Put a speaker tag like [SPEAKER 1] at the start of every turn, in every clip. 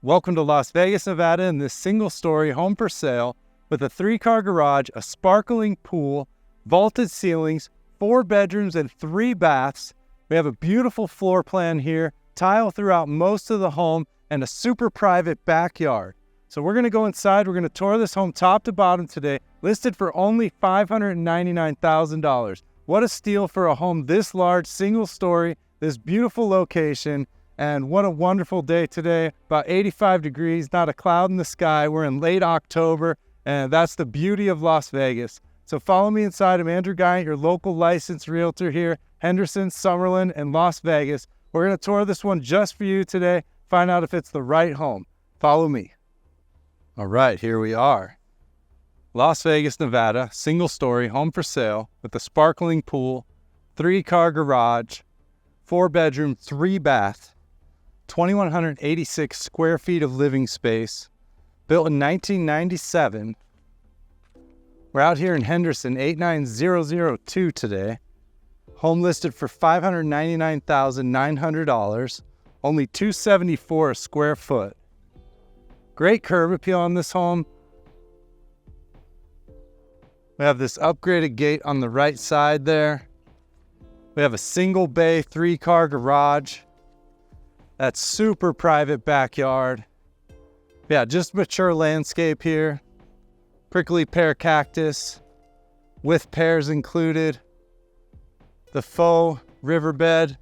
[SPEAKER 1] Welcome to Las Vegas, Nevada, in this single-story home for sale with a 3-car garage, a sparkling pool, vaulted ceilings, 4 bedrooms, and 3 baths. We have a beautiful floor plan here, tile throughout most of the home, and a super private backyard. So we're going to go inside. We're going to tour this home top to bottom today, listed for only $599,000. What a steal for a home this large, single-story, this beautiful location. And what a wonderful day today. About 85 degrees, not a cloud in the sky. We're in late October, and that's the beauty of Las Vegas. So follow me inside. I'm Andrew Guiant, your local licensed realtor here, Henderson, Summerlin, and Las Vegas. We're going to tour this one just for you today, find out if it's the right home. Follow me. All right, here we are. Las Vegas, Nevada, single-story home for sale with a sparkling pool, 3-car garage, 4-bedroom, 3-bath. 2,186 square feet of living space, built in 1997. We're out here in Henderson, 89002 today. Home listed for $599,900, only $274 a square foot. Great curb appeal on this home. We have this upgraded gate on the right side there. We have a single bay 3-car garage. That super private backyard. Yeah, just mature landscape here. Prickly pear cactus with pears included. The faux riverbed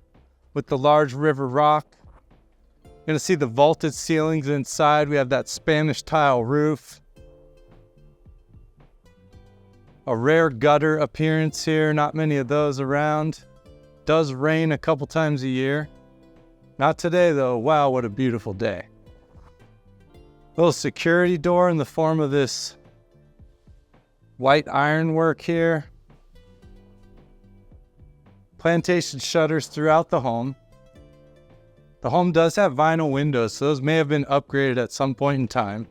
[SPEAKER 1] with the large river rock. You're gonna see the vaulted ceilings inside. We have that Spanish tile roof. A rare gutter appearance here, not many of those around. Does rain a couple times a year. Not today, though. Wow, what a beautiful day. Little security door in the form of this white ironwork here. Plantation shutters throughout the home. The home does have vinyl windows, so those may have been upgraded at some point in time.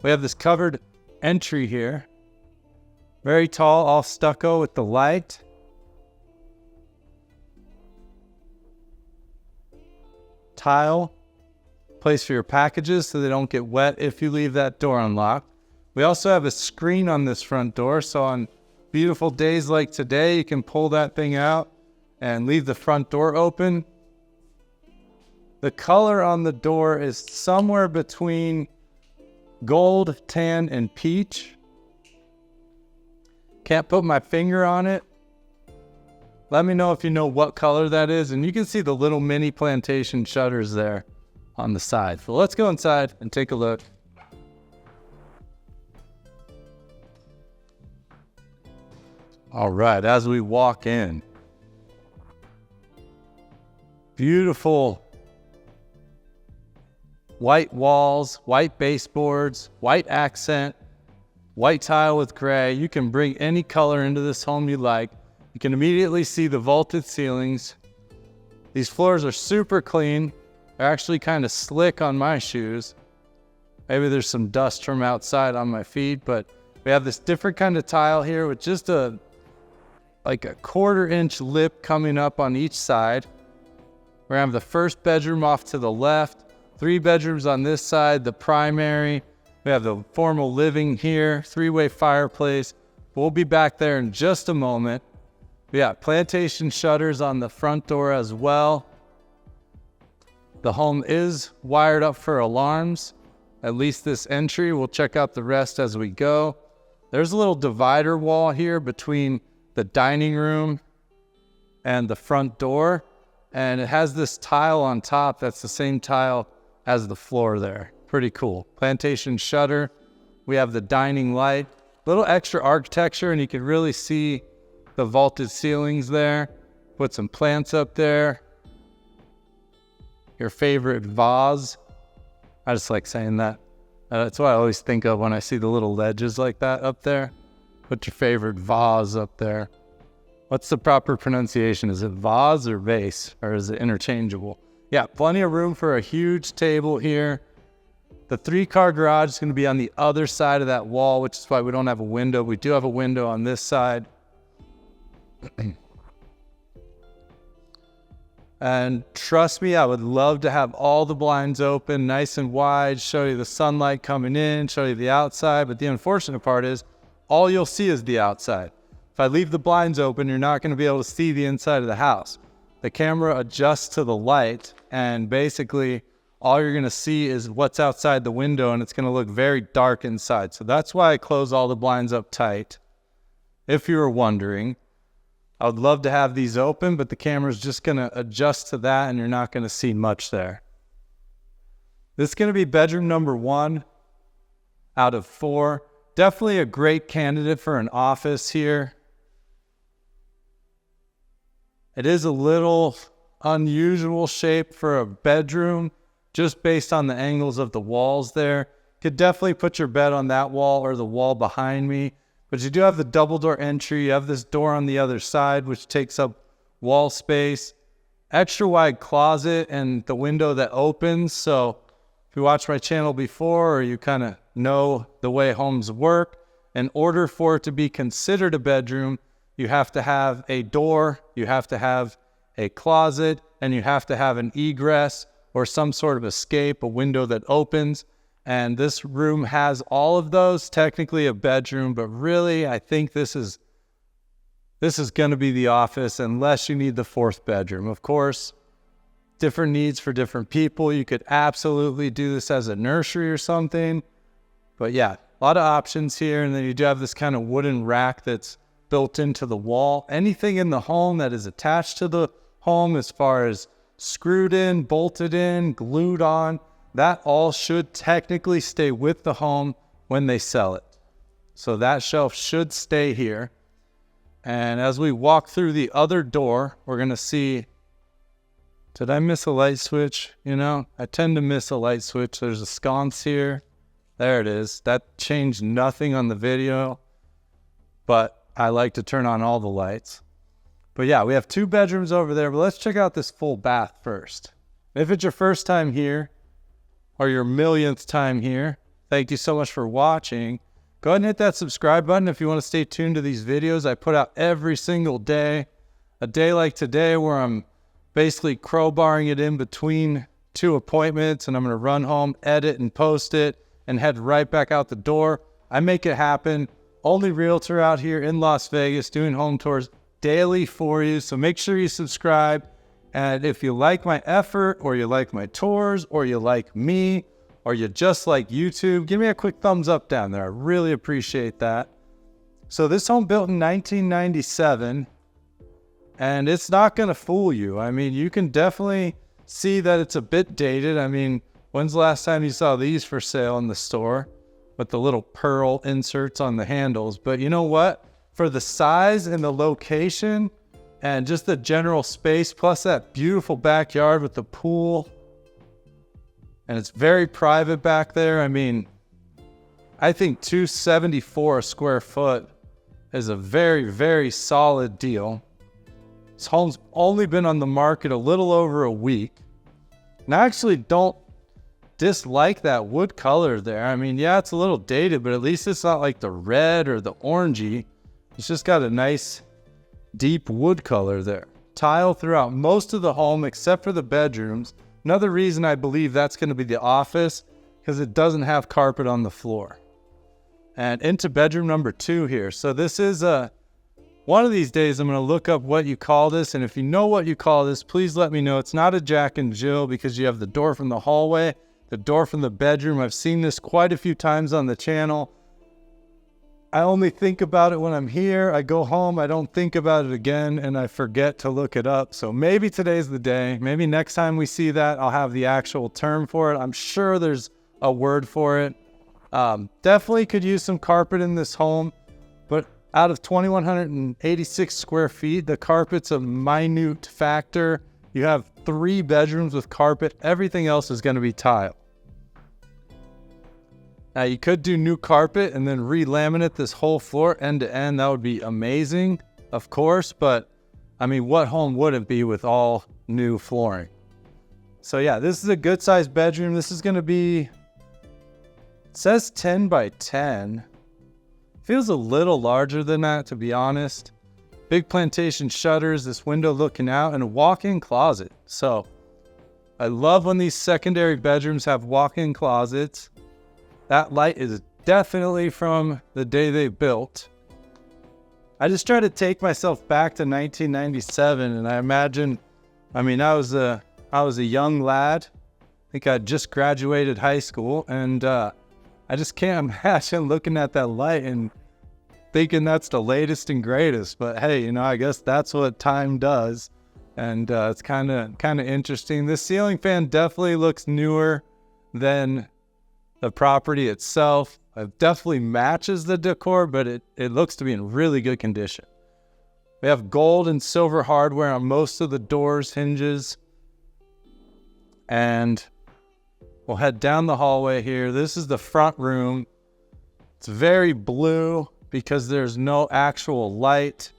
[SPEAKER 1] We have this covered entry here. Very tall, all stucco with the light. Tile, place for your packages so they don't get wet if you leave that door unlocked. We also have a screen on this front door, so on beautiful days like today, you can pull that thing out and leave the front door open. The color on the door is somewhere between gold, tan, and peach. Can't put my finger on it. Let me know if you know what color that is. And you can see the little mini plantation shutters there on the side. So let's go inside and take a look. All right, as we walk in, beautiful white walls, white baseboards, white accent, white tile with gray. You can bring any color into this home you like. You can immediately see the vaulted ceilings. These floors are super clean. They're actually kind of slick on my shoes. Maybe there's some dust from outside on my feet, but we have this different kind of tile here with just like a 1/4-inch lip coming up on each side. We're gonna have the first bedroom off to the left, 3 bedrooms on this side, the primary. We have the formal living here, 3-way fireplace. We'll be back there in just a moment. Yeah, plantation shutters on the front door as well. The home is wired up for alarms, at least this entry. We'll check out the rest as we go. There's a little divider wall here between the dining room and the front door, and it has this tile on top that's the same tile as the floor there. Pretty cool. Plantation shutter. We have the dining light. Little extra architecture, and you can really see the vaulted ceilings there. Put some plants up there. Your favorite vase. I just like saying that. That's what I always think of when I see the little ledges like that up there. Put your favorite vase up there. What's the proper pronunciation? Is it vase or vase? Or is it interchangeable? Yeah, plenty of room for a huge table here. The 3-car garage is going to be on the other side of that wall, which is why we don't have a window. We do have a window on this side. And trust me, I would love to have all the blinds open, nice and wide, show you the sunlight coming in, show you the outside. But the unfortunate part is all you'll see is the outside. If I leave the blinds open, you're not going to be able to see the inside of the house. The camera adjusts to the light, and basically all you're going to see is what's outside the window, and it's going to look very dark inside. So that's why I close all the blinds up tight. If you were wondering, I would love to have these open, but the camera's just going to adjust to that, and you're not going to see much there. This is going to be bedroom number 1 out of 4. Definitely a great candidate for an office here. It is a little unusual shape for a bedroom, just based on the angles of the walls there. Could definitely put your bed on that wall or the wall behind me. But you do have the double door entry. You have this door on the other side, which takes up wall space. Extra wide closet and the window that opens. So if you watched my channel before, or you kind of know the way homes work, in order for it to be considered a bedroom, you have to have a door, you have to have a closet, and you have to have an egress or some sort of escape, a window that opens. And this room has all of those, technically a bedroom, but really I think this is going to be the office unless you need the 4th bedroom. Of course, different needs for different people. You could absolutely do this as a nursery or something. But yeah, a lot of options here. And then you do have this kind of wooden rack that's built into the wall. Anything in the home that is attached to the home, as far as screwed in, bolted in, glued on, that all should technically stay with the home when they sell it. So that shelf should stay here. And as we walk through the other door, we're going to see, did I miss a light switch? You know, I tend to miss a light switch. There's a sconce here. There it is. That changed nothing on the video, but I like to turn on all the lights. But yeah, we have 2 bedrooms over there, but let's check out this full bath first. If it's your first time here, or your millionth time here, thank you so much for watching. Go ahead and hit that subscribe button if you want to stay tuned to these videos I put out every single day. A day like today where I'm basically crowbarring it in between 2 appointments, and I'm going to run home, edit and post it, and head right back out the door. I make it happen. Only realtor out here in Las Vegas doing home tours daily for you. So make sure you subscribe. And if you like my effort, or you like my tours, or you like me, or you just like YouTube, give me a quick thumbs up down there. I really appreciate that. So this home built in 1997, and it's not going to fool you. I mean, you can definitely see that it's a bit dated. I mean, when's the last time you saw these for sale in the store with the little pearl inserts on the handles? But you know what? For the size and the location, and just the general space, plus that beautiful backyard with the pool. And it's very private back there. I mean, I think $274 a square foot is a very, very solid deal. This home's only been on the market a little over a week. And I actually don't dislike that wood color there. I mean, yeah, it's a little dated, but at least it's not like the red or the orangey. It's just got a nice deep wood color there. Tile throughout most of the home except for the bedrooms. Another reason I believe that's going to be the office, because it doesn't have carpet on the floor. And into bedroom number 2 here. So this is one of these days I'm going to look up what you call this, and if you know what you call this, please let me know. It's not a Jack and Jill, because you have the door from the hallway, the door from the bedroom. I've seen this quite a few times on the channel. I only think about it when I'm here. I go home, I don't think about it again, and I forget to look it up. So maybe today's the day. Maybe next time we see that, I'll have the actual term for it. I'm sure there's a word for it. Definitely could use some carpet in this home, but out of 2,186 square feet, the carpet's a minute factor. You have 3 bedrooms with carpet. Everything else is going to be tile. Now, you could do new carpet and then re-laminate this whole floor end to end. That would be amazing, of course, but I mean, what home wouldn't be with all new flooring? So yeah, this is a good sized bedroom. This is going to be, it says 10 by 10. Feels a little larger than that, to be honest. Big plantation shutters, this window looking out, and a walk-in closet. So I love when these secondary bedrooms have walk-in closets. That light is definitely from the day they built. I just try to take myself back to 1997, and I imagine, I was a young lad. I think I just graduated high school, and I just can't imagine looking at that light and thinking that's the latest and greatest. But hey, I guess that's what time does, and it's kind of interesting. This ceiling fan definitely looks newer than the property itself. It definitely matches the decor, but it looks to be in really good condition. We have gold and silver hardware on most of the doors, hinges, and we'll head down the hallway here. This is the front room. It's very blue because there's no actual light.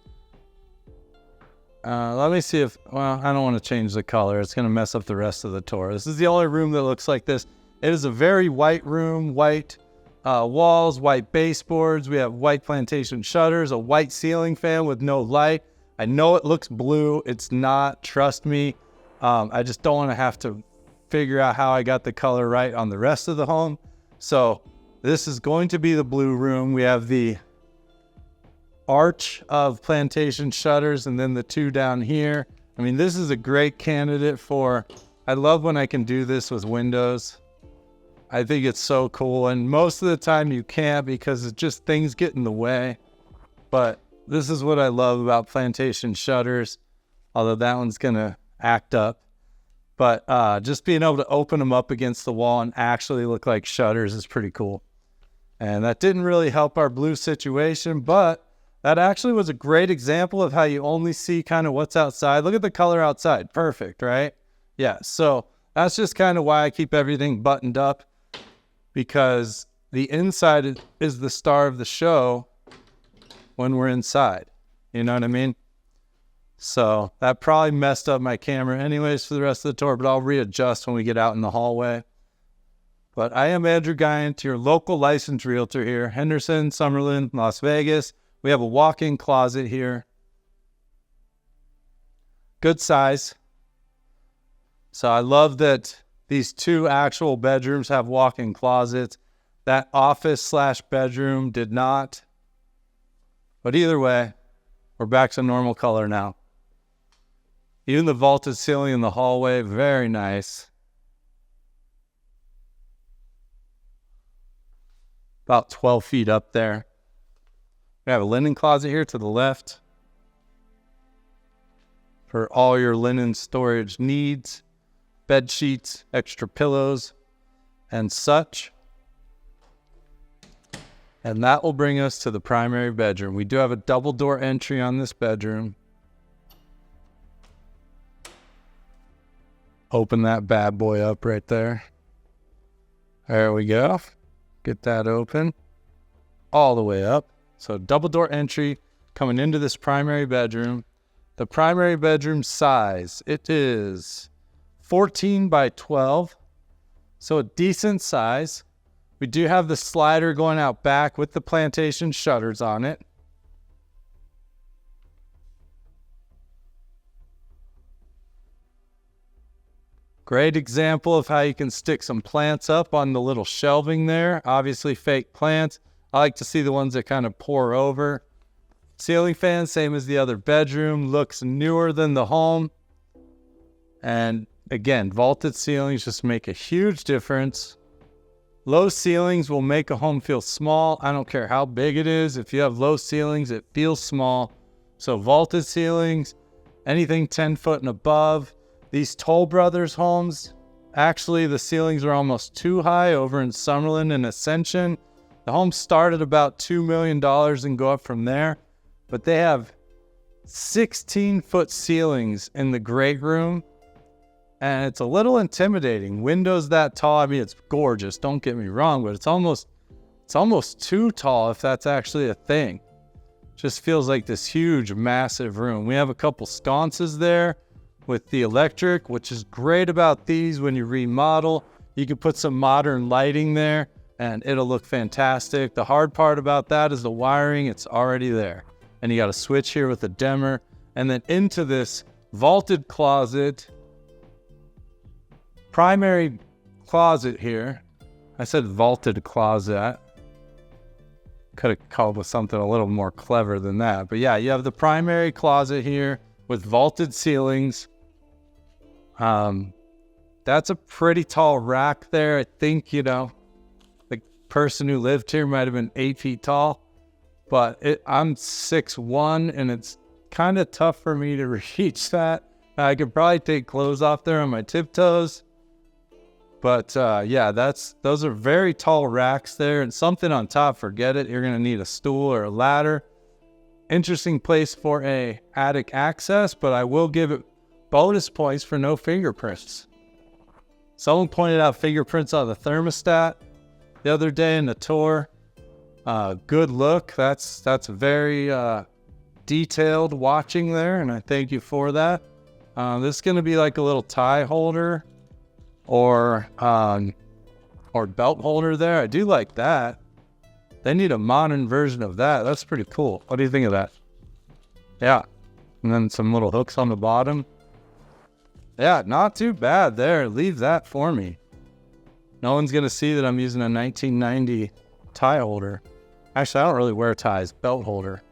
[SPEAKER 1] Let me see if, I don't want to change the color. It's going to mess up the rest of the tour. This is the only room that looks like this. It is a very white room, white walls, white baseboards. We have white plantation shutters, a white ceiling fan with no light. I know it looks blue. It's not, trust me. I just don't want to have to figure out how I got the color right on the rest of the home. So this is going to be the blue room. We have the arch of plantation shutters and then the two down here. This is a great candidate for, I love when I can do this with windows. I think it's so cool, and most of the time you can't because it's just things get in the way. But this is what I love about plantation shutters, although that one's gonna act up. But just being able to open them up against the wall and actually look like shutters is pretty cool. And that didn't really help our blue situation, but that actually was a great example of how you only see kind of what's outside. Look at the color outside. Perfect, right? Yeah, so that's just kind of why I keep everything buttoned up, because the inside is the star of the show when we're inside. You know what I mean? So that probably messed up my camera anyways for the rest of the tour, but I'll readjust when we get out in the hallway. But I am Andrew Guiant, your local licensed realtor here, Henderson, Summerlin, Las Vegas. We have a walk-in closet here. Good size. So I love that these two actual bedrooms have walk-in closets. That office/bedroom did not. But either way, we're back to normal color now. Even the vaulted ceiling in the hallway, very nice. About 12 feet up there. We have a linen closet here to the left for all your linen storage needs, bed sheets, extra pillows, and such. And that will bring us to the primary bedroom. We do have a double door entry on this bedroom. Open that bad boy up right there. There we go. Get that open all the way up. So double door entry coming into this primary bedroom. The primary bedroom size, it is 14 by 12. So a decent size. We do have the slider going out back with the plantation shutters on it. Great example of how you can stick some plants up on the little shelving there. Obviously fake plants. I like to see the ones that kind of pour over. Ceiling fan, same as the other bedroom. Looks newer than the home. And again, vaulted ceilings just make a huge difference. Low ceilings will make a home feel small. I don't care how big it is. If you have low ceilings, it feels small. So vaulted ceilings, anything 10 foot and above. These Toll Brothers homes, actually the ceilings are almost too high over in Summerlin and Ascension. The homes start at about $2 million and go up from there. But they have 16-foot ceilings in the great room. And it's a little intimidating. Windows that tall, it's gorgeous, don't get me wrong, but it's almost too tall if that's actually a thing. Just feels like this huge, massive room. We have a couple sconces there with the electric, which is great about these when you remodel. You can put some modern lighting there and it'll look fantastic. The hard part about that is the wiring. It's already there. and you got a switch here with a dimmer, and then into this vaulted closet, primary closet here. I said vaulted closet. Could have called with something a little more clever than that. But yeah, you have the primary closet here with vaulted ceilings. That's a pretty tall rack there. I think, you know, the person who lived here might have been 8 feet tall, but I'm 6'1", and it's kind of tough for me to reach that. I could probably take clothes off there on my tiptoes. But yeah, those are very tall racks there, and something on top, forget it. You're going to need a stool or a ladder. Interesting place for a attic access, but I will give it bonus points for no fingerprints. Someone pointed out fingerprints on the thermostat the other day in the tour. Good look. That's very detailed watching there, and I thank you for that. This is going to be like a little tie holder or belt holder there. I do like that. They need a modern version of that. That's pretty cool. What do you think of that? Yeah. And then some little hooks on the bottom. Yeah, not too bad there. Leave that for me. No one's going to see that I'm using a 1990 tie holder. Actually, I don't really wear ties. Belt holder.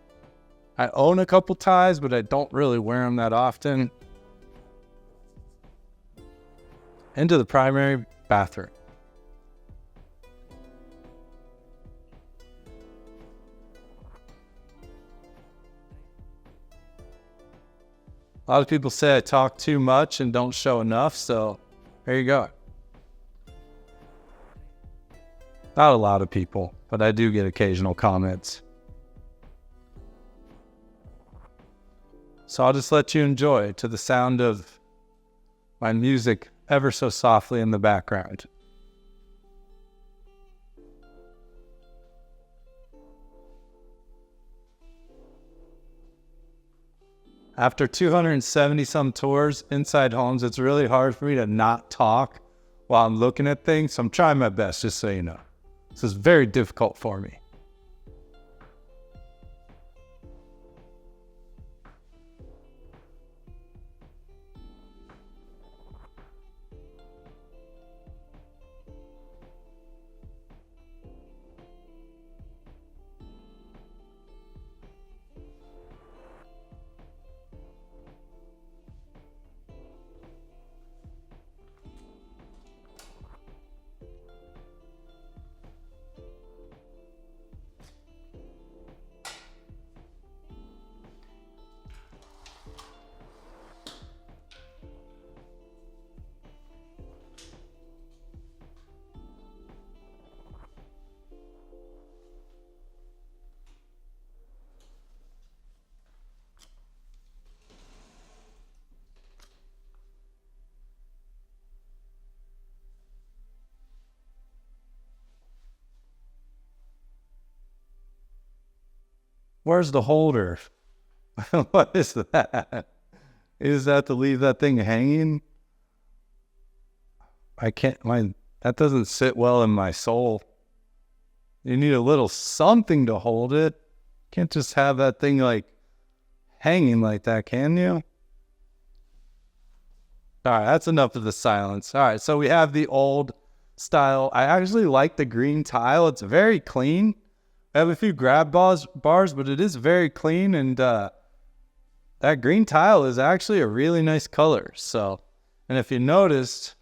[SPEAKER 1] I own a couple ties, but I don't really wear them that often. Into the primary bathroom. A lot of people say I talk too much and don't show enough, so there you go. Not a lot of people, but I do get occasional comments. So I'll just let you enjoy to the sound of my music ever so softly in the background. After 270 some tours inside homes, it's really hard for me to not talk while I'm looking at things. So I'm trying my best, just so you know. This is very difficult for me. Where's the holder? What is that? Is that to leave that thing hanging? I can't, that doesn't sit well in my soul. You need a little something to hold it. Can't just have that thing like hanging like that, can you? All right, that's enough of the silence. All right, so we have the old style. I actually like the green tile. It's very clean. I have a few grab bars, but it is very clean, and that green tile is actually a really nice color. So, and if you noticed,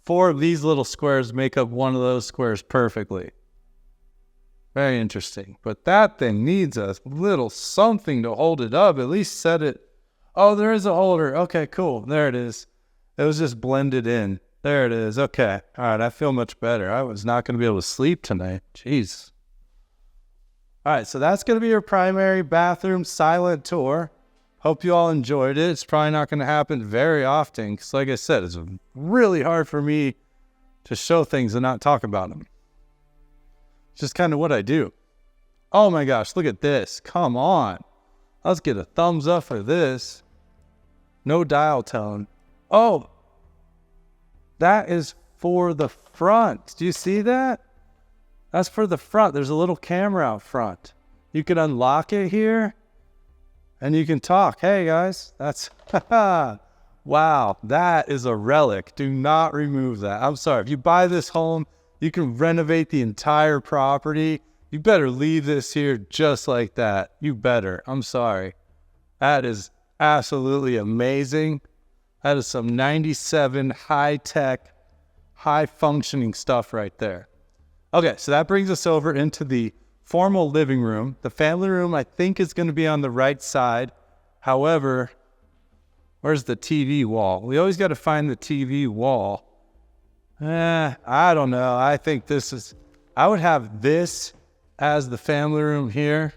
[SPEAKER 1] 4 of these little squares make up one of those squares perfectly. Very interesting. But that thing needs a little something to hold it up. At least set it. Oh, there is a holder. Okay, cool. There it is. It was just blended in. There it is. Okay. All right, I feel much better. I was not going to be able to sleep tonight. Jeez. All right, so that's going to be your primary bathroom silent tour. Hope you all enjoyed it. It's probably not going to happen very often because, like I said, it's really hard for me to show things and not talk about them. It's just kind of what I do. Oh my gosh, look at this. Come on. Let's get a thumbs up for this. No dial tone. Oh, that is for the front. Do you see that? That's for the front. There's a little camera out front. You can unlock it here. and you can talk. Hey guys, that's, wow, that is a relic. Do not remove that. I'm sorry, if you buy this home, you can renovate the entire property. You better leave this here just like that. You better. I'm sorry. That is absolutely amazing. That is some 97 high-tech, high-functioning stuff right there. Okay, so that brings us over into the formal living room. The family room, I think, is going to be on the right side. However, where's the TV wall? We always got to find the TV wall. I don't know. I think I would have this as the family room here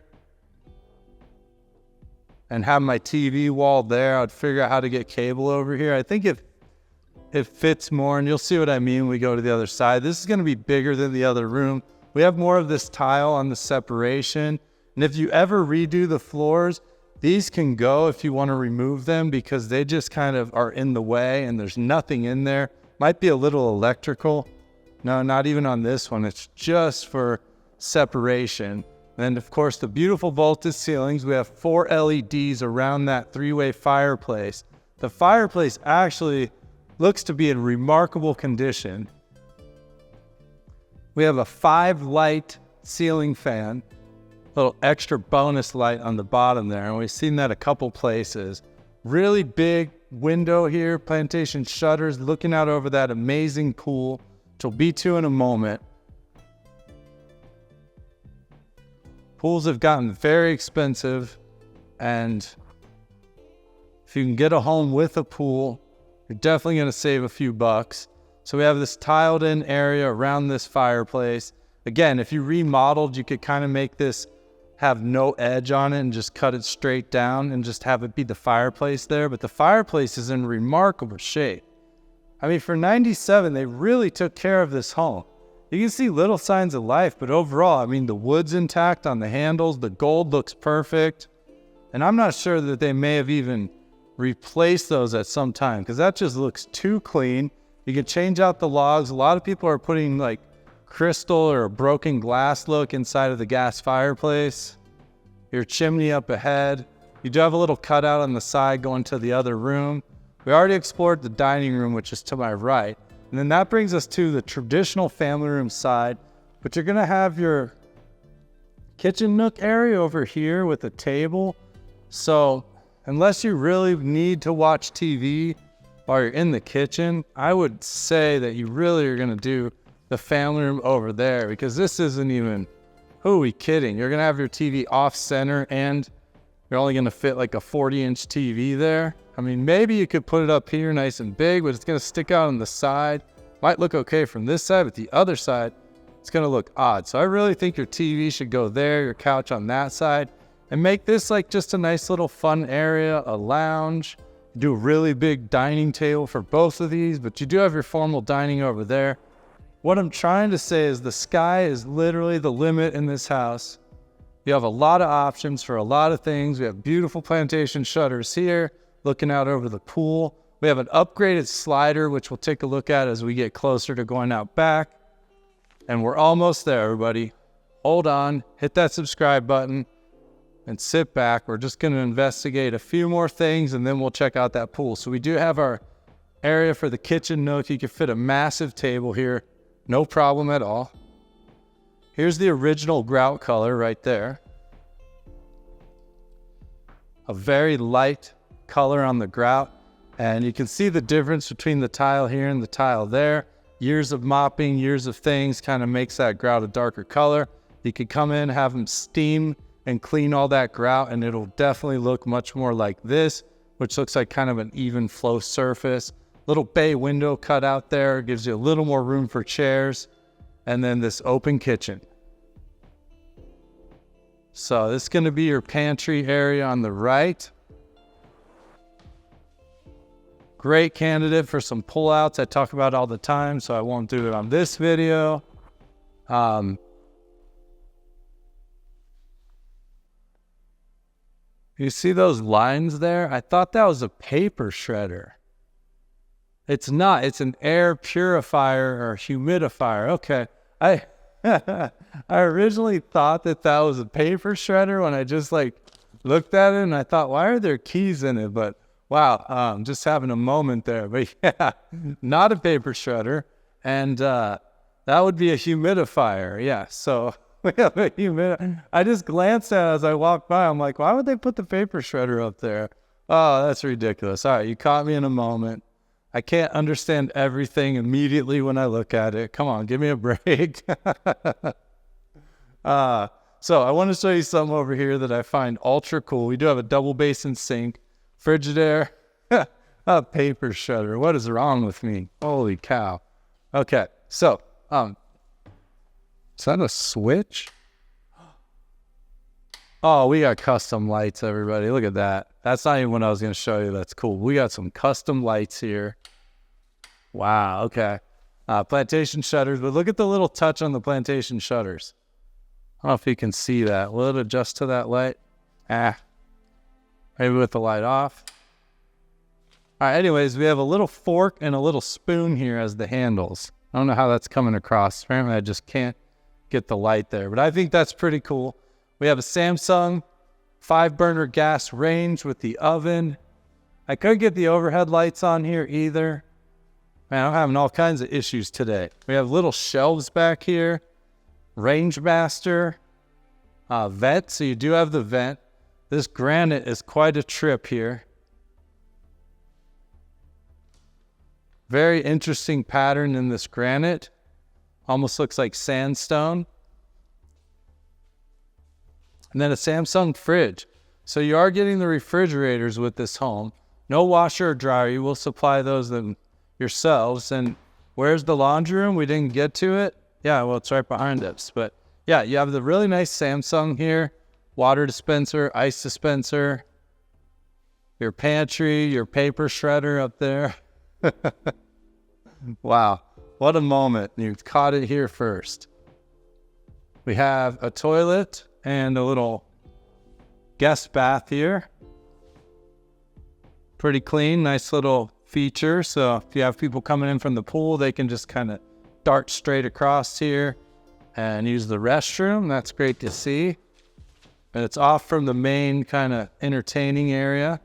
[SPEAKER 1] and have my TV wall there. I'd figure out how to get cable over here. I think it fits more, and you'll see what I mean when we go to the other side. This is going to be bigger than the other room. We have more of this tile on the separation. And if you ever redo the floors, these can go if you want to remove them because they just kind of are in the way and there's nothing in there. Might be a little electrical. No, not even on this one. It's just for separation. And of course, the beautiful vaulted ceilings. We have 4 LEDs around that 3-way fireplace. The fireplace actually looks to be in remarkable condition. We have a 5-light ceiling fan, little extra bonus light on the bottom there, and we've seen that a couple places. Really big window here, plantation shutters, looking out over that amazing pool, which we'll be to in a moment. Pools have gotten very expensive, and if you can get a home with a pool, you're definitely going to save a few bucks. So we have this tiled in area around this fireplace. Again, if you remodeled, you could kind of make this have no edge on it and just cut it straight down and just have it be the fireplace there. But the fireplace is in remarkable shape. I mean, for 97, they really took care of this home. You can see little signs of life, but overall, I mean, the wood's intact on the handles. The gold looks perfect. And I'm not sure that they may have even replaced those at some time because that just looks too clean. You can change out the logs. A lot of people are putting like crystal or a broken glass look inside of the gas fireplace. Your chimney up ahead. You do have a little cutout on the side going to the other room. We already explored the dining room, which is to my right. And then that brings us to the traditional family room side, but you're gonna have your kitchen nook area over here with a table. So unless you really need to watch TV while you're in the kitchen, I would say that you really are gonna do the family room over there because this isn't even, who are we kidding? You're gonna have your TV off center and you're only gonna fit like a 40-inch TV there. I mean, maybe you could put it up here nice and big, but it's gonna stick out on the side. Might look okay from this side, but the other side, it's gonna look odd. So I really think your TV should go there, your couch on that side, and make this like just a nice little fun area, a lounge. Do a really big dining table for both of these, but you do have your formal dining over there. What I'm trying to say is the sky is literally the limit in this house. You have a lot of options for a lot of things. We have beautiful plantation shutters here, looking out over the pool. We have an upgraded slider, which we'll take a look at as we get closer to going out back. And we're almost there, everybody. Hold on, hit that subscribe button, and sit back. We're just gonna investigate a few more things and then we'll check out that pool. So we do have our area for the kitchen nook. You can fit a massive table here, no problem at all. Here's the original grout color right there. A very light color on the grout. And you can see the difference between the tile here and the tile there. Years of mopping, years of things kind of makes that grout a darker color. You could come in, have them steam and clean all that grout, and it'll definitely look much more like this, which looks like kind of an even flow surface. Little bay window cut out there, gives you a little more room for chairs. And then this open kitchen. So this is going to be your pantry area on the right. Great candidate for some pullouts I talk about all the time, so I won't do it on this video. You see those lines there? I thought that was a paper shredder. It's not. It's an air purifier or humidifier. Okay. I originally thought that was a paper shredder when I just like looked at it and I thought, why are there keys in it? But wow, just having a moment there. But yeah, not a paper shredder. And that would be a humidifier. Yeah, so we have a humidifier. I just glanced at it as I walked by. I'm like, why would they put the paper shredder up there? Oh, that's ridiculous. All right, you caught me in a moment. I can't understand everything immediately when I look at it. Come on, give me a break. So I want to show you something over here that I find ultra cool. We do have a double basin sink, Frigidaire, a paper shredder. What is wrong with me? Holy cow. Okay, so, is that a switch? Oh, we got custom lights, everybody. Look at that. That's not even what I was going to show you. That's cool. We got some custom lights here. Wow, okay. Plantation shutters, but look at the little touch on the plantation shutters. I don't know if you can see that. Will it adjust to that light? Maybe with the light off. All right, anyways, we have a little fork and a little spoon here as the handles. I don't know how that's coming across. Apparently, I just can't get the light there, but I think that's pretty cool. We have a Samsung 5-burner gas range with the oven. I couldn't get the overhead lights on here either. Man, I'm having all kinds of issues today. We have little shelves back here. Range master, vent, so you do have the vent. This granite is quite a trip here. Very interesting pattern in this granite. Almost looks like sandstone. And then a Samsung fridge. So you are getting the refrigerators with this home. No washer or dryer. You will supply those yourselves. And where's the laundry room? We didn't get to it. Yeah, well, it's right behind us. But yeah, you have the really nice Samsung here. Water dispenser, ice dispenser. Your pantry, your paper shredder up there. Wow, what a moment. You caught it here first. We have a toilet and a little guest bath here. Pretty clean, nice little feature. So if you have people coming in from the pool, they can just kind of dart straight across here and use the restroom. That's great to see. And it's off from the main kind of entertaining area.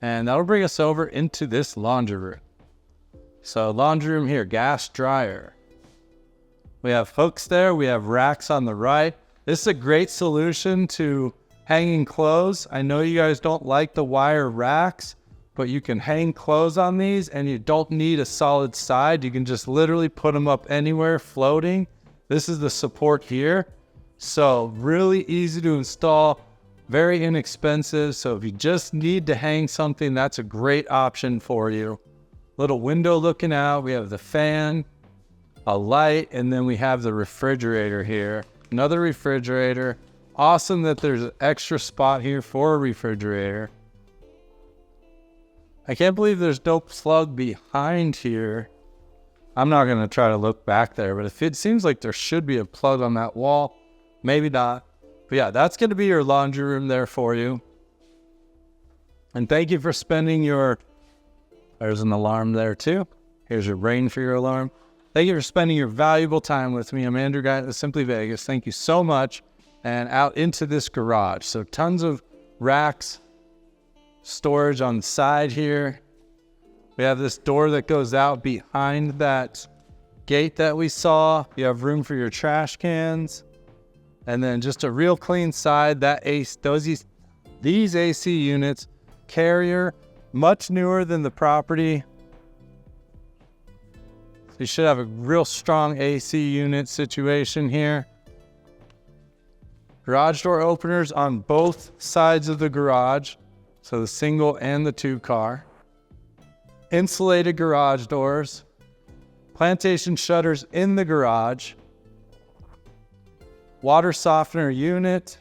[SPEAKER 1] And that'll bring us over into this laundry room. So laundry room here, gas dryer. We have hooks there. We have racks on the right. This is a great solution to hanging clothes. I know you guys don't like the wire racks, but you can hang clothes on these and you don't need a solid side. You can just literally put them up anywhere floating. This is the support here. So really easy to install, very inexpensive. So if you just need to hang something, that's a great option for you. Little window looking out. We have the fan, a light, and then we have the refrigerator here. Another refrigerator. Awesome that there's an extra spot here for a refrigerator. I can't believe there's no plug behind here. I'm not going to try to look back there, but if it seems like there should be a plug on that wall, maybe not. But yeah, that's going to be your laundry room there for you. And thank you for spending there's an alarm there too. Here's your rain for your alarm. Thank you for spending your valuable time with me. I'm Andrew Guiant at Simply Vegas. Thank you so much. And out into this garage. So tons of racks, storage on the side here. We have this door that goes out behind that gate that we saw. You have room for your trash cans. And then just a real clean side. These AC units, Carrier, much newer than the property. So you should have a real strong AC unit situation here. Garage door openers on both sides of the garage. So the single and the 2-car. Insulated garage doors. Plantation shutters in the garage. Water softener unit.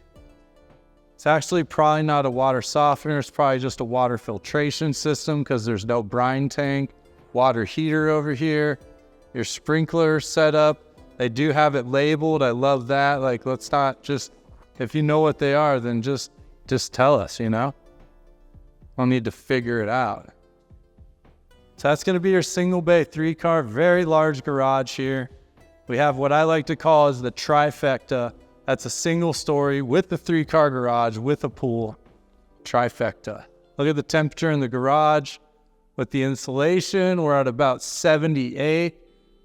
[SPEAKER 1] It's actually probably not a water softener. It's probably just a water filtration system because there's no brine tank. Water heater over here. Your sprinkler setup. They do have it labeled. I love that. Like, let's not just, if you know what they are, then just tell us, you know? Don't need to figure it out. So that's going to be your single bay 3-car, very large garage here. We have what I like to call as the trifecta. That's a single story with the 3-car garage with a pool. trifecta. Look at the temperature in the garage. With the insulation, we're at about 78.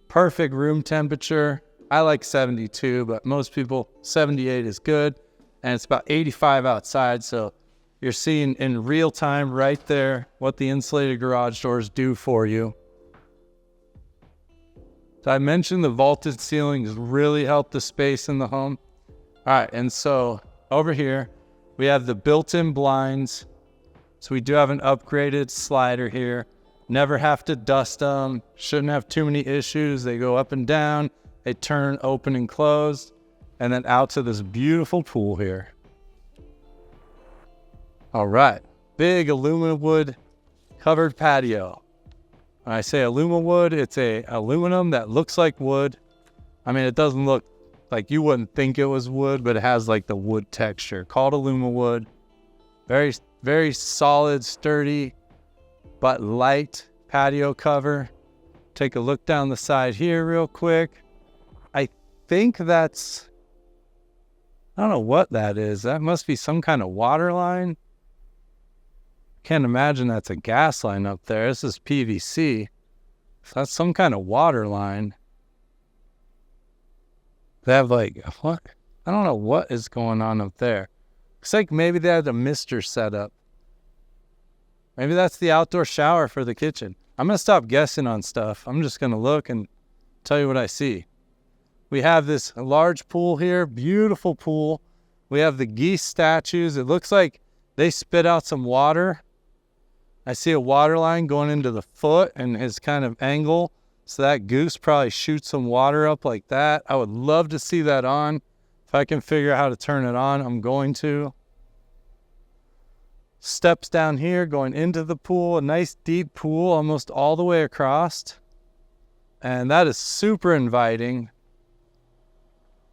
[SPEAKER 1] Perfect room temperature. I like 72, but most people, 78 is good. And it's about 85 outside, so you're seeing in real time right there what the insulated garage doors do for you. So I mentioned the vaulted ceilings really help the space in the home. All right, and so over here, we have the built-in blinds. So we do have an upgraded slider here. Never have to dust them. Shouldn't have too many issues. They go up and down. They turn open and closed. And then out to this beautiful pool here. All right, big aluminum wood covered patio. When I say aluminum wood, it's a aluminum that looks like wood. I mean, it doesn't look like you wouldn't think it was wood, but it has like the wood texture. Called aluminum wood. Very, very solid, sturdy, but light patio cover. Take a look down the side here real quick. I think that's, I don't know what that is. That must be some kind of water line. Can't imagine that's a gas line up there. This is PVC. So that's some kind of water line. They have like, what? I don't know what is going on up there. Looks like maybe they had a mister set up. Maybe that's the outdoor shower for the kitchen. I'm going to stop guessing on stuff. I'm just going to look and tell you what I see. We have this large pool here, beautiful pool. We have the geese statues. It looks like they spit out some water. I see a water line going into the foot and his kind of angle. So that goose probably shoots some water up like that. I would love to see that on. If I can figure out how to turn it on, I'm going to. Steps down here going into the pool. A nice deep pool almost all the way across. And that is super inviting.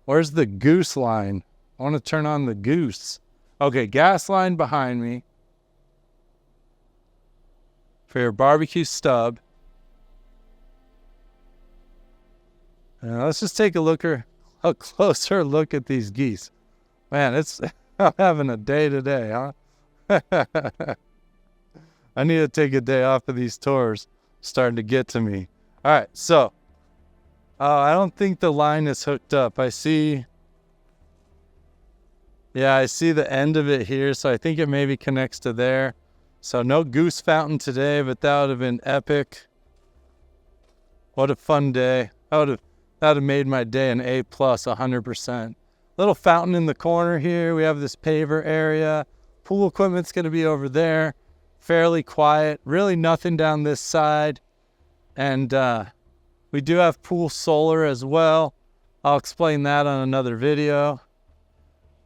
[SPEAKER 1] Where's the goose line? I want to turn on the goose. Okay, gas line behind me. For your barbecue stub. Let's just take a closer look at these geese. Man, I'm having a day today, huh? I need to take a day off of these tours. Starting to get to me. All right, so I don't think the line is hooked up. I see the end of it here, so I think it maybe connects to there. So no goose fountain today, but that would have been epic. What a fun day. That would have made my day an A+, 100%. Little fountain in the corner here. We have this paver area. Pool equipment's going to be over there. Fairly quiet. Really nothing down this side. And we do have pool solar as well. I'll explain that on another video.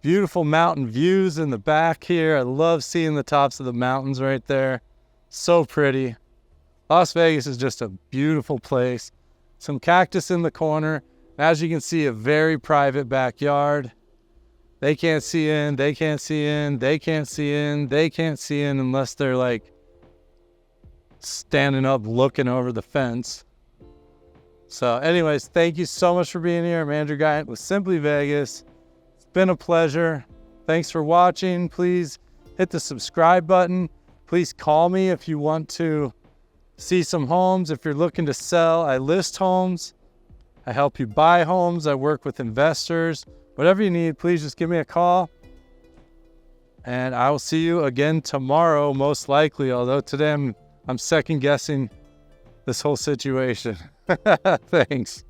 [SPEAKER 1] Beautiful mountain views in the back here. I love seeing the tops of the mountains right there. So pretty. Las Vegas is just a beautiful place. Some cactus in the corner. As you can see, a very private backyard. They can't see in, they can't see in, they can't see in, they can't see in unless they're like standing up looking over the fence. So anyways, thank you so much for being here. I'm Andrew Guiant with Simply Vegas. It's been a pleasure. Thanks for watching. Please hit the subscribe button. Please call me if you want to see some homes. If you're looking to sell, I list homes. I help you buy homes. I work with investors. Whatever you need, please just give me a call. And I will see you again tomorrow, most likely. Although today I'm second guessing this whole situation. Thanks.